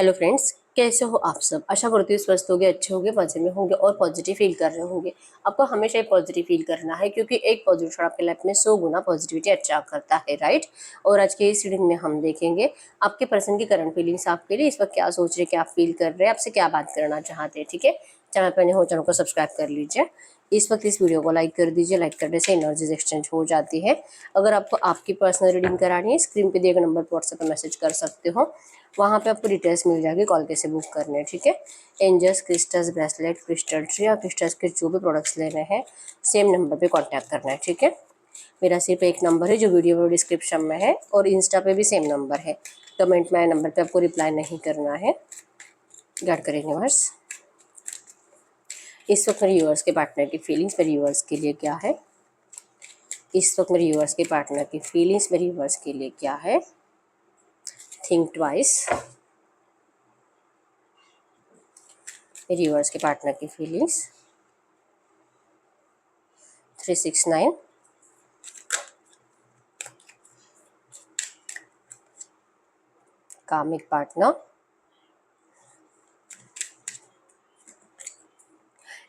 Hello friends, कैसे हो आप सब। आशा करती हूँ स्वस्थ होंगे, अच्छे होंगे, मजे में होंगे और पॉजिटिव फील कर रहे होंगे। आपको हमेशा ही पॉजिटिव फील करना है क्योंकि एक पॉजिटिव आपके लाइफ में 100 गुना पॉजिटिविटी अट्रैक्ट करता है, राइट। और आज के इस रीडिंग में हम देखेंगे आपके पर्सन की करंट फीलिंग्स आपके लिए इस वक्त क्या सोच रहे, क्या फील कर रहे हैं, आपसे क्या बात करना चाहते हैं। ठीक है, चैनल पर नए हो चैनल को सब्सक्राइब कर लीजिए। इस वक्त इस वीडियो को लाइक कर दीजिए। लाइक करने से एनर्जीज एक्सचेंज हो जाती है। अगर आपको आपकी पर्सनल रीडिंग करानी है, स्क्रीन पे दिए गए नंबर पर व्हाट्सएप पर मैसेज कर सकते हो। वहाँ पे आपको डिटेल्स मिल जाएगी, कॉल कैसे बुक करने हैं। ठीक है, angels, crystals, bracelet, crystal tree या क्रिस्टल्स के जो भी प्रोडक्ट्स लेने हैं सेम नंबर पे कांटेक्ट करना है। ठीक है, मेरा सिर्फ एक नंबर है जो वीडियो डिस्क्रिप्शन में है और इंस्टा पे भी सेम नंबर है। कमेंट में नंबर पे आपको रिप्लाई नहीं करना है। गाइड करेंगे बस। इस वक्त मेरे व्यूअर्स के पार्टनर की फीलिंग्स मेरे व्यूअर्स के लिए क्या है। इस वक्त मेरे व्यूअर्स के पार्टनर की फीलिंग्स मेरे व्यूअर्स के लिए क्या है। Think twice. मेरे व्यूअर्स के पार्टनर की फीलिंग्स 369। कार्मिक partner,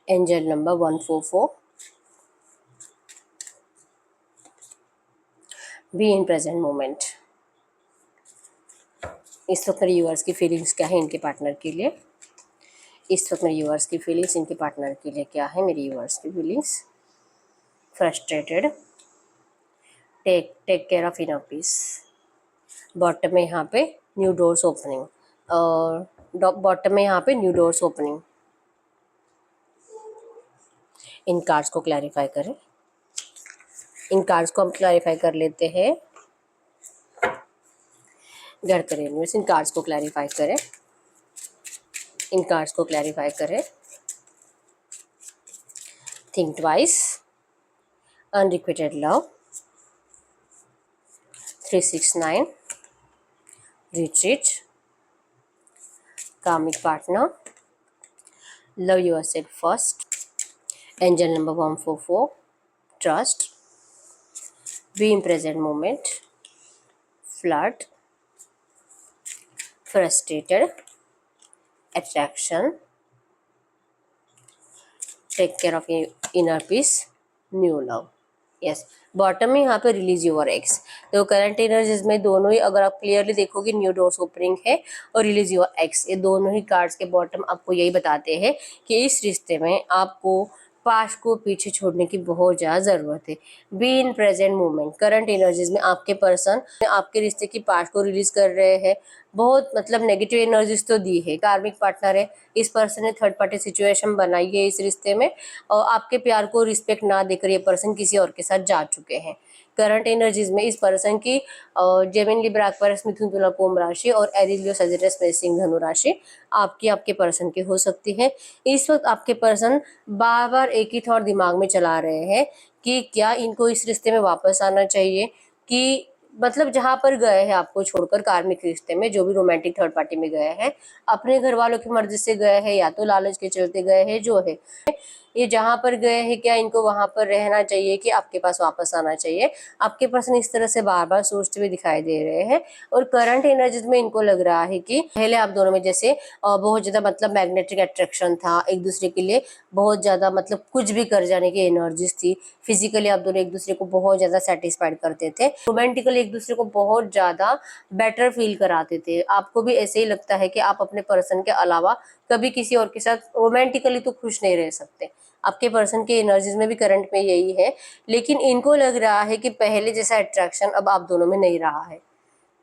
angel number 144। B in present moment. इस वक्त मेरे व्यूअर्स की फीलिंग्स क्या है इनके पार्टनर के लिए। इस वक्त मेरे व्यूअर्स की फीलिंग्स इनके पार्टनर के लिए क्या है। मेरी व्यूअर्स की feelings frustrated, take care of inner peace. Bottom में यहाँ पे न्यू डोर्स ओपनिंग और बॉटम में यहाँ पे न्यू डोर्स ओपनिंग। इन कार्ड्स को क्लैरिफाई करें। इन कार्ड्स को हम क्लैरिफाई कर लेते हैं। घर करें यूनिवर्स, इन कार्ड्स को क्लैरिफाई करें। इन कार्ड्स को क्लैरिफाई करें। Think twice, unrequited love 369। Retreat, karmic partner, love yourself first. Angel number 144। Trust, be in present moment, flirt, frustrated, attraction, take care of inner peace, new love. Yes, bottom में यहाँ पे release your ex. तो current energies में दोनों ही अगर आप clearly देखोगे new doors opening है और रिलीज योर एक्स, ये दोनों ही कार्ड्स के बॉटम आपको यही बताते हैं कि इस रिश्ते में आपको पास्ट को पीछे छोड़ने की बहुत ज़्यादा ज़रूरत है। B in present moment. Current energies में आपके पर्सन आपके रिश्ते की पास्ट को रिलीज कर रहे हैं। बहुत मतलब नेगेटिव एनर्जीज तो दी है। कार्मिक पार्टनर है, इस पर्सन ने थर्ड पार्टी सिचुएशन बनाई है इस रिश्ते में और आपके प्यार को रिस्पेक्ट ना देकर ये पर्सन किसी और के साथ जा चुके हैं। करंट एनर्जीज में इस पर्सन की जेमिनी लिब्रा एक्वेरियस मिथुन तुला कुंभ राशि और एरीज लियो सजिटेरियस मेष सिंह धनु राशि आपके पर्सन की हो सकती है। इस वक्त आपके पर्सन बार बार एक ही थॉट दिमाग में चला रहे हैं कि क्या इनको इस रिश्ते में वापस आना चाहिए, कि मतलब जहां पर गए हैं आपको छोड़कर कार्मिक रिश्ते में, जो भी रोमांटिक थर्ड पार्टी में गए हैं, अपने घर वालों की मर्जी से गए हैं या तो लालच के चलते गए हैं, जो है ये जहां पर गए हैं क्या इनको वहां पर रहना चाहिए कि आपके पास वापस आना चाहिए। आपके पर्सन इस तरह से बार बार सोचते हुए दिखाई दे रहे हैं और करंट एनर्जीज में इनको लग रहा है कि पहले आप दोनों में जैसे बहुत ज्यादा मतलब मैग्नेटिक अट्रैक्शन था, एक दूसरे के लिए बहुत ज्यादा मतलब कुछ भी कर जाने की एनर्जीज थी। फिजिकली आप दोनों एक दूसरे को बहुत ज्यादा सेटिस्फाइड करते थे। रोमांटिकली एक दूसरे को बहुत ज्यादा बेटर फील कराते थे। आपको भी ऐसे ही लगता है कि आप अपने पर्सन के अलावा कभी किसी और के साथ रोमांटिकली तो खुश नहीं रह सकते। आपके पर्सन के एनर्जीज में भी करंट में यही है, लेकिन इनको लग रहा है कि पहले जैसा अट्रैक्शन अब आप दोनों में नहीं रहा है,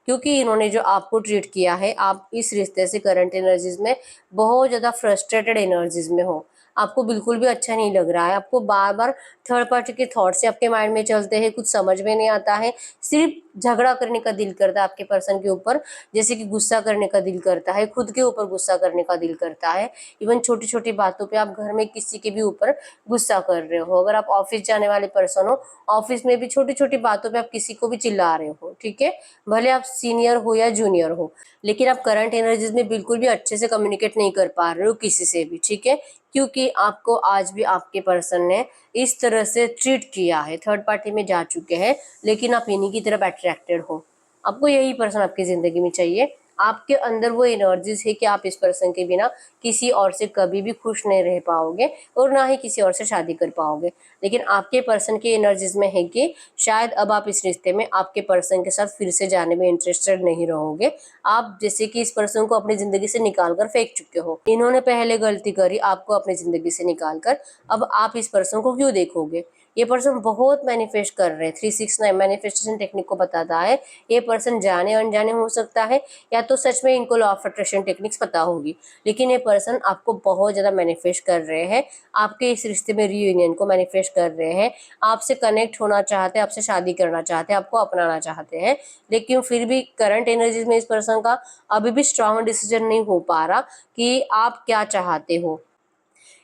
क्योंकि इन्होंने जो आपको ट्रीट किया है, आप इस रिश्ते से करंट एनर्जीज में बहुत ज़्यादा फ्रस्ट्रेटेड एनर्जीज में हो। आपको बिल्कुल भी अच्छा नहीं लग रहा है। आपको बार बार थर्ड पार्टी के थॉट से आपके माइंड में चलते हैं, कुछ समझ में नहीं आता है। सिर्फ झगड़ा करने का दिल करता है आपके पर्सन के ऊपर, जैसे कि गुस्सा करने का दिल करता है, खुद के ऊपर गुस्सा करने का दिल करता है। इवन छोटी छोटी बातों पे आप घर में किसी के भी ऊपर गुस्सा कर रहे हो। अगर आप ऑफिस जाने वाले पर्सन हो, ऑफिस में भी छोटी छोटी बातों पे आप किसी को भी चिल्ला रहे हो, ठीक है, भले आप सीनियर हो या जूनियर हो, लेकिन आप करंट एनर्जीज में बिल्कुल भी अच्छे से कम्युनिकेट नहीं कर पा रहे हो किसी से भी, ठीक है, क्योंकि आपको आज भी आपके पर्सन ने इस तरह से ट्रीट किया है। थर्ड पार्टी में जा चुके हैं, लेकिन आप इन्हीं की तरफ अट्रैक्टेड हो। आपको यही पर्सन आपकी जिंदगी में चाहिए। आपके अंदर वो एनर्जीज है कि आप इस पर्सन के बिना किसी और से कभी भी खुश नहीं रह पाओगे और ना ही किसी और से शादी कर पाओगे। लेकिन आपके पर्सन की एनर्जीज में है कि शायद अब आप इस रिश्ते में आपके पर्सन के साथ फिर से जाने में इंटरेस्टेड नहीं रहोगे। आप जैसे कि इस पर्सन को अपनी जिंदगी से निकाल कर फेंक चुके हो, इन्होंने पहले गलती करी आपको अपनी जिंदगी से निकाल कर, अब आप इस पर्सन को क्यों देखोगे। ये पर्सन बहुत मैनिफेस्ट कर रहे हैं, 369 मैनिफेस्टेशन टेक्निक को बताता है। ये पर्सन जाने अनजाने हो सकता है या तो सच में इनको लॉ ऑफ अट्रैक्शन टेक्निक्स पता होगी, लेकिन ये पर्सन आपको बहुत ज़्यादा मैनिफेस्ट कर रहे हैं, आपके इस रिश्ते में रीयूनियन को मैनिफेस्ट कर रहे हैं, आपसे कनेक्ट होना चाहते हैं, आपसे शादी करना चाहते हैं, आपको अपनाना चाहते हैं। लेकिन फिर भी करंट एनर्जीज में इस पर्सन का अभी भी स्ट्रांग डिसीजन नहीं हो पा रहा कि आप क्या चाहते हो।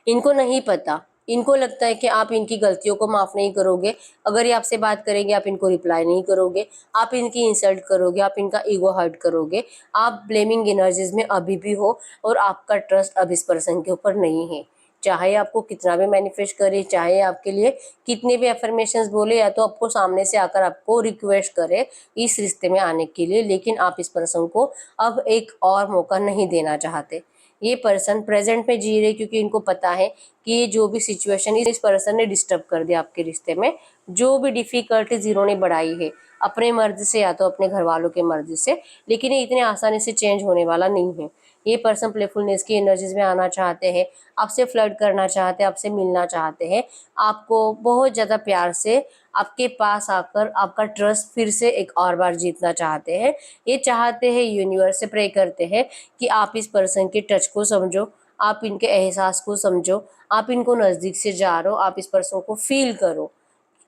इनको नहीं पता, इनको लगता है कि आप इनकी गलतियों को माफ़ नहीं करोगे। अगर ये आपसे बात करेंगे आप इनको रिप्लाई नहीं करोगे, आप इनकी इंसल्ट करोगे, आप इनका ईगो हर्ट करोगे, आप ब्लेमिंग एनर्जीज में अभी भी हो और आपका ट्रस्ट अब इस पर्सन के ऊपर नहीं है। चाहे आपको कितना भी मैनिफेस्ट करे, चाहे आपके लिए कितने भी अफर्मेशंस बोले, या तो आपको सामने से आकर आपको रिक्वेस्ट करे इस रिश्ते में आने के लिए, लेकिन आप इस पर्सन को अब एक और मौका नहीं देना चाहते। ये पर्सन प्रेजेंट में जी रहे क्योंकि इनको पता है कि ये जो भी सिचुएशन इस पर्सन ने डिस्टर्ब कर दिया आपके रिश्ते में, जो भी डिफिकल्टीज इन्होंने बढ़ाई है अपने मर्जी से या तो अपने घर वालों के मर्जी से, लेकिन ये इतने आसानी से चेंज होने वाला नहीं है। ये पर्सन प्लेफुलनेस की एनर्जीज में आना चाहते हैं, आपसे फ्लर्ट करना चाहते हैं, आपसे मिलना चाहते हैं, आपको बहुत ज़्यादा प्यार से आपके पास आकर आपका ट्रस्ट फिर से एक और बार जीतना चाहते हैं। ये चाहते हैं, यूनिवर्स से प्रे करते हैं कि आप इस पर्सन के टच को समझो, आप इनके एहसास को समझो, आप इनको नज़दीक से जा रहे हो, आप इस पर्सन को फील करो।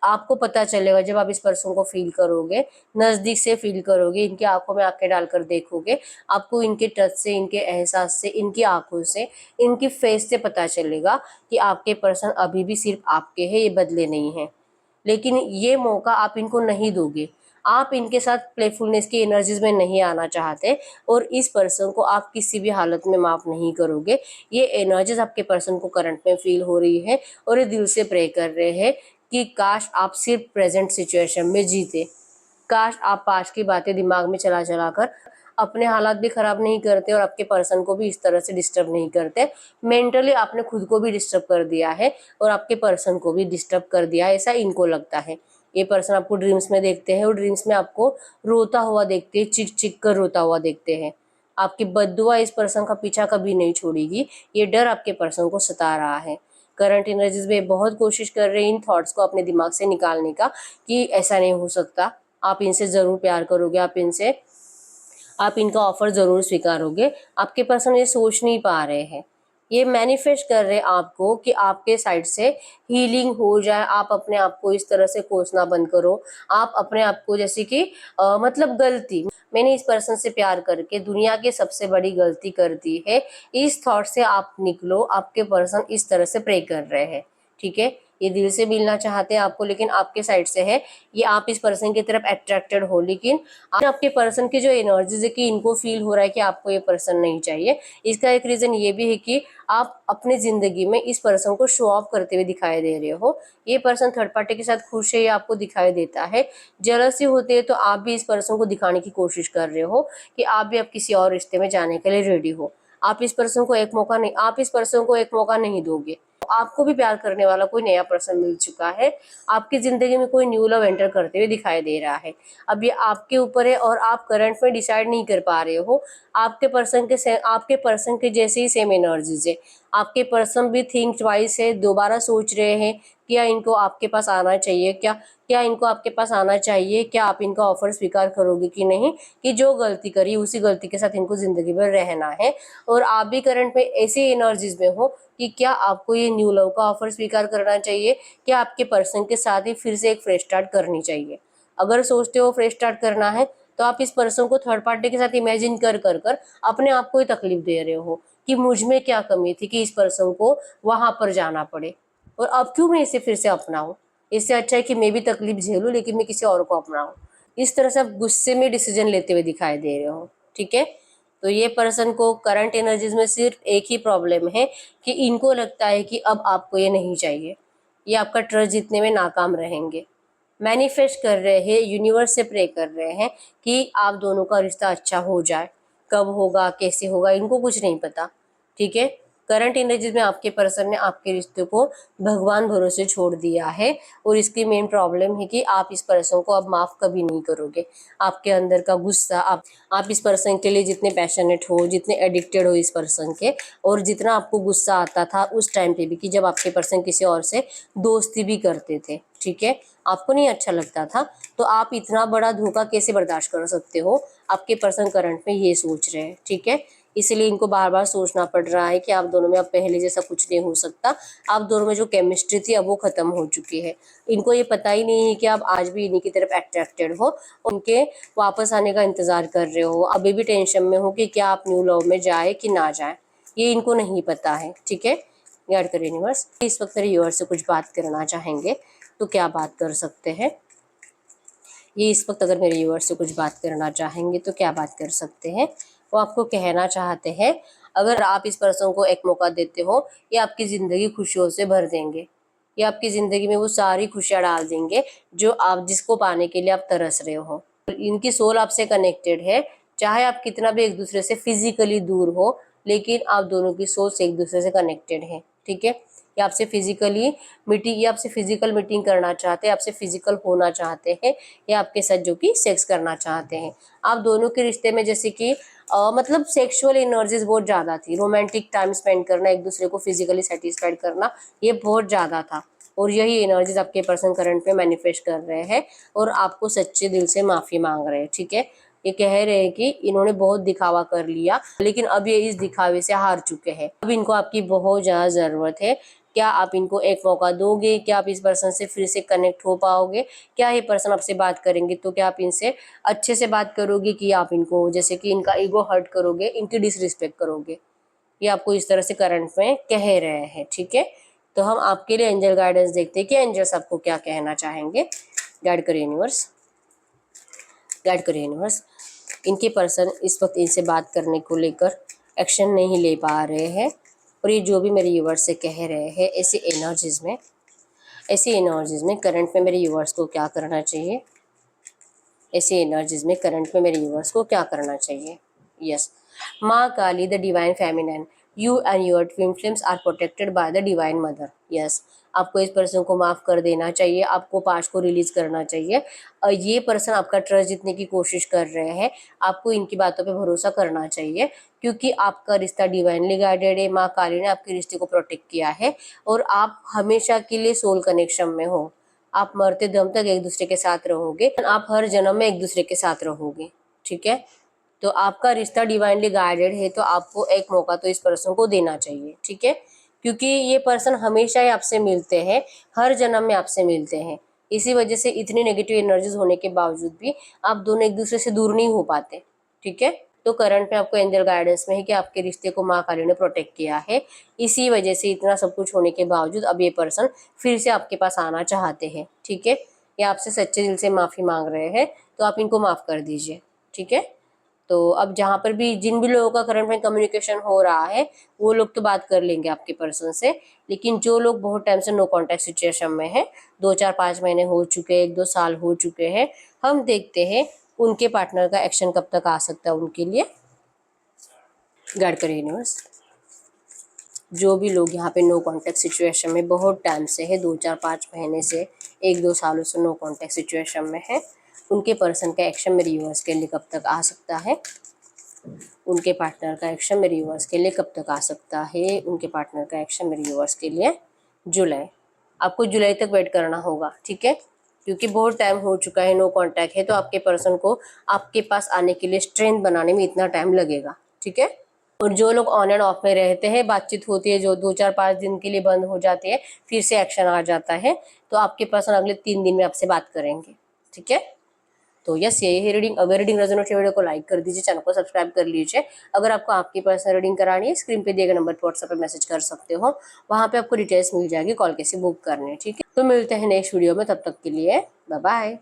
आपको पता चलेगा जब आप इस पर्सन को फील करोगे, नज़दीक से फील करोगे, इनकी आंखों में आंखें डालकर देखोगे, आपको इनके टच से, इनके एहसास से, इनकी आंखों से, इनकी फेस से पता चलेगा कि आपके पर्सन अभी भी सिर्फ आपके हैं, ये बदले नहीं हैं। लेकिन ये मौका आप इनको नहीं दोगे, आप इनके साथ प्लेफुलनेस की एनर्जीज में नहीं आना चाहते और इस पर्सन को आप किसी भी हालत में माफ़ नहीं करोगे। ये एनर्जीज आपके पर्सन को करंट में फील हो रही है और ये दिल से प्रे कर रहे हैं कि काश आप सिर्फ प्रेजेंट सिचुएशन में जीते, काश आप पास्ट की बातें दिमाग में चला चला कर अपने हालात भी खराब नहीं करते और आपके पर्सन को भी इस तरह से डिस्टर्ब नहीं करते। मेंटली आपने खुद को भी डिस्टर्ब कर दिया है और आपके पर्सन को भी डिस्टर्ब कर दिया है, ऐसा इनको लगता है। ये पर्सन आपको ड्रीम्स में देखते हैं और ड्रीम्स में आपको रोता हुआ देखते हैं, चिक चिक कर रोता हुआ देखते हैं। आपकी बद्दुआ इस पर्सन का पीछा कभी नहीं छोड़ेगी, ये डर आपके पर्सन को सता रहा है। करंट एनर्जीज में बहुत कोशिश कर रहे हैं इन थॉट्स को अपने दिमाग से निकालने का कि ऐसा नहीं हो सकता, आप इनसे ज़रूर प्यार करोगे, आप इनका ऑफर ज़रूर स्वीकारोगे। आपके पर्सन ये सोच नहीं पा रहे हैं, ये मैनिफेस्ट कर रहे हैं आपको कि आपके साइड से हीलिंग हो जाए, आप अपने आप को इस तरह से कोसना बंद करो, आप अपने आप को जैसे कि मतलब गलती मैंने इस पर्सन से प्यार करके दुनिया की सबसे बड़ी गलती कर दी है, इस थॉट से आप निकलो। आपके पर्सन इस तरह से प्रे कर रहे हैं, ठीक है। ये दिल से मिलना चाहते हैं आपको, लेकिन आपके साइड से है ये आप इस पर्सन की तरफ अट्रैक्टेड हो, लेकिन आपके पर्सन की जो एनर्जीज है कि इनको फील हो रहा है कि आपको ये पर्सन नहीं चाहिए। इसका एक रीज़न ये भी है कि आप अपने ज़िंदगी में इस पर्सन को शो ऑफ करते हुए दिखाई दे रहे हो। ये पर्सन थर्ड पार्टी के साथ खुश है, ये आपको दिखाई देता है। जेलसी होती है तो आप भी इस पर्सन को दिखाने की कोशिश कर रहे हो कि आप भी अब किसी और रिश्ते में जाने के लिए रेडी हो। आप इस पर्सन को एक मौका नहीं दोगे। आपको भी प्यार करने वाला कोई नया पर्सन मिल चुका है, आपकी ज़िंदगी में कोई न्यू लव एंटर करते हुए दिखाई दे रहा है। अब ये आपके ऊपर है और आप करंट में डिसाइड नहीं कर पा रहे हो। आपके पर्सन के जैसे ही सेम एनर्जीज है, आपके पर्सन भी थिंक ट्वाइस है, दोबारा सोच रहे हैं क्या इनको आपके पास आना चाहिए, क्या इनको आपके पास आना चाहिए, क्या आप इनका ऑफर स्वीकार करोगे कि नहीं, कि जो गलती करी उसी गलती के साथ इनको ज़िंदगी भर रहना है। और आप भी करंट में ऐसी एनर्जीज में हो कि क्या आपको ये न्यू लव का ऑफर स्वीकार करना चाहिए, क्या आपके पर्सन के साथ ही फिर से एक फ्रेश स्टार्ट करनी चाहिए। अगर सोचते हो फ्रेश स्टार्ट करना है तो आप इस पर्सन को थर्ड पार्टी के साथ इमेजिन कर कर कर अपने आप को ही तकलीफ दे रहे हो कि मुझ में क्या कमी थी कि इस पर्सन को वहां पर जाना पड़े और अब क्यों मैं इसे फिर से अपनाऊं। इससे अच्छा है कि मैं भी तकलीफ झेलूं लेकिन मैं किसी और को अपनाऊं। इस तरह से आप गुस्से में डिसीजन लेते हुए दिखाई दे रहे हो, ठीक है। तो ये पर्सन को करंट एनर्जीज में सिर्फ एक ही प्रॉब्लम है कि इनको लगता है कि अब आपको ये नहीं चाहिए, ये आपका ट्रस्ट जीतने में नाकाम रहेंगे। मैनिफेस्ट कर रहे हैं, यूनिवर्स से प्रे कर रहे हैं कि आप दोनों का रिश्ता अच्छा हो जाए, कब होगा, कैसे होगा, इनको कुछ नहीं पता। ठीक है, करंट एनर्जीज में आपके पर्सन ने आपके रिश्ते को भगवान भरोसे छोड़ दिया है, और इसकी मेन प्रॉब्लम है कि आप इस पर्सन को अब माफ कभी नहीं करोगे। आपके अंदर का गुस्सा, आप इस पर्सन के लिए जितने पैशनेट हो, जितने एडिक्टेड हो इस पर्सन के, और जितना आपको गुस्सा आता था उस टाइम पे भी कि जब आपके पर्सन किसी और से दोस्ती भी करते थे, ठीक है, आपको नहीं अच्छा लगता था, तो आप इतना बड़ा धोखा कैसे बर्दाश्त कर सकते हो, आपके पर्सन करंट में ये सोच रहे हैं। ठीक है, इसलिए इनको बार बार सोचना पड़ रहा है कि आप दोनों में अब पहले जैसा कुछ नहीं हो सकता। आप दोनों में जो केमिस्ट्री थी अब वो खत्म हो चुकी है। इनको ये पता ही नहीं है कि आप आज भी इन्हीं की तरफ अट्रैक्टेड हो, उनके वापस आने का इंतजार कर रहे हो, अभी भी टेंशन में हो कि क्या आप न्यू लव में जाए कि ना जाए, ये इनको नहीं पता है। ठीक है, गाइड करो यूनिवर्स। इस वक्त मेरे व्यूअर्स से कुछ बात करना चाहेंगे तो क्या बात कर सकते हैं? ये इस वक्त अगर मेरे व्यूअर्स से कुछ बात करना चाहेंगे तो क्या बात कर सकते हैं? वो आपको कहना चाहते हैं, अगर आप इस पर्सन को एक मौका देते हो, ये आपकी ज़िंदगी खुशियों से भर देंगे। ये आपकी ज़िंदगी में वो सारी खुशियाँ डाल देंगे जो आप जिसको पाने के लिए आप तरस रहे हो। इनकी सोल आपसे कनेक्टेड है, चाहे आप कितना भी एक दूसरे से फिजिकली दूर हो, लेकिन आप दोनों की सोच एक दूसरे से कनेक्टेड है। ठीक है, ये आपसे फिजिकली मीटिंग, ये आपसे फिजिकल मीटिंग करना चाहते हैं, आपसे फिजिकल होना चाहते हैं, या आपके साथ जो कि सेक्स करना चाहते हैं। आप दोनों के रिश्ते में जैसे कि मतलब सेक्सुअल एनर्जीज बहुत ज़्यादा थी, रोमांटिक टाइम स्पेंड करना, एक दूसरे को फिजिकली सेटिस्फाइड करना, ये बहुत ज़्यादा था, और यही एनर्जीज आपके पर्सन करंट में मैनिफेस्ट कर रहे हैं और आपको सच्चे दिल से माफ़ी मांग रहे हैं। ठीक है, ये कह रहे हैं कि इन्होंने बहुत दिखावा कर लिया, लेकिन अब ये इस दिखावे से हार चुके हैं, अब इनको आपकी बहुत ज़्यादा ज़रूरत है। क्या आप इनको एक मौका दोगे? क्या आप इस पर्सन से फिर से कनेक्ट हो पाओगे? क्या ये पर्सन आपसे बात करेंगे तो क्या आप इनसे अच्छे से बात करोगे, कि आप इनको जैसे कि इनका ईगो हर्ट करोगे, इनकी डिसरिस्पेक्ट करोगे? ये आपको इस तरह से करंट में कह रहे हैं। ठीक है, तो हम आपके लिए एंजल गाइडेंस देखते हैं कि एंजल्स आपको क्या कहना चाहेंगे। गाइड करिए यूनिवर्स, गाइड करिए यूनिवर्स। इनके पर्सन इस वक्त इनसे बात करने को लेकर एक्शन नहीं ले पा रहे हैं, और ये जो भी मेरे यूवर्स से कह रहे हैं, ऐसी एनर्जीज में करंट में मेरे यूवर्स को क्या करना चाहिए? ऐसी एनर्जीज में करंट में मेरे यूवर्स को क्या करना चाहिए? यस, माँ Kali the divine feminine, you and your twin flames are protected by the divine mother. Yes, आपको इस पर्सन को माफ़ कर देना चाहिए, आपको पास्ट को रिलीज करना चाहिए। ये पर्सन आपका ट्रस्ट जीतने की कोशिश कर रहे हैं, आपको इनकी बातों पे भरोसा करना चाहिए, क्योंकि आपका रिश्ता डिवाइनली गाइडेड है। माँ काली ने आपके रिश्ते को प्रोटेक्ट किया है, और आप हमेशा के लिए सोल कनेक्शन में हो। आप मरते दम तक एक दूसरे के साथ रहोगे, आप हर जन्म में एक दूसरे के साथ रहोगे। ठीक है, तो आपका रिश्ता डिवाइनली गाइडेड है, तो आपको एक मौका तो इस पर्सन को देना चाहिए। ठीक है, क्योंकि ये पर्सन हमेशा ही आपसे मिलते हैं, हर जन्म में आपसे मिलते हैं। इसी वजह से इतनी नेगेटिव एनर्जीज होने के बावजूद भी आप दोनों एक दूसरे से दूर नहीं हो पाते। ठीक है, तो करंट में आपको एंजल गाइडेंस में है कि आपके रिश्ते को माँ काली ने प्रोटेक्ट किया है। इसी वजह से इतना सब कुछ होने के बावजूद अब ये पर्सन फिर से आपके पास आना चाहते हैं। ठीक है, ये आपसे सच्चे दिल से माफ़ी मांग रहे हैं, तो आप इनको माफ़ कर दीजिए। ठीक है, तो अब जहाँ पर भी जिन भी लोगों का करंट में कम्युनिकेशन हो रहा है, वो लोग तो बात कर लेंगे आपके पर्सन से, लेकिन जो लोग बहुत टाइम से नो कांटेक्ट सिचुएशन में हैं, 2 4 5 महीने हो चुके हैं, 1 2 साल हो चुके हैं, हम देखते हैं उनके पार्टनर का एक्शन कब तक आ सकता है उनके लिए। गाइड करिए यूनिवर्स। जो भी लोग यहाँ पे नो कांटेक्ट सिचुएशन में बहुत टाइम से है, 2 4 5 महीने से, 1 2 सालों से नो कांटेक्ट सिचुएशन में है, उनके पर्सन का एक्शन मेरे यूनिवर्स के लिए कब तक आ सकता है? उनके पार्टनर का एक्शन मेरे यूवर्स के लिए कब तक आ सकता है? उनके पार्टनर का एक्शन मेरे यूवर्स के लिए जुलाई, आपको जुलाई तक वेट करना होगा। ठीक है, क्योंकि बहुत टाइम हो चुका है, नो कांटेक्ट है, तो आपके पर्सन को आपके पास आने के लिए स्ट्रेंथ बनाने में इतना टाइम लगेगा। ठीक है, और जो लोग ऑन एंड ऑफ में रहते हैं, बातचीत होती है जो 2 4 5 दिन के लिए बंद हो जाती है, फिर से एक्शन आ जाता है, तो आपके पर्सन अगले 3 दिन में आपसे बात करेंगे। ठीक है, तो यस, यही है रीडिंग। अगर रीडिंग रेजोनेट वीडियो को लाइक कर दीजिए, चैनल को सब्सक्राइब कर लीजिए। अगर आपको आपकी पर्सनल रीडिंग करानी है, स्क्रीन पे दिए गए नंबर पर व्हाट्सएप पे मैसेज कर सकते हो, वहाँ पे आपको डिटेल्स मिल जाएगी कॉल कैसे बुक करनी है। ठीक है, तो मिलते हैं नेक्स्ट वीडियो में, तब तक के लिए बाय बाय।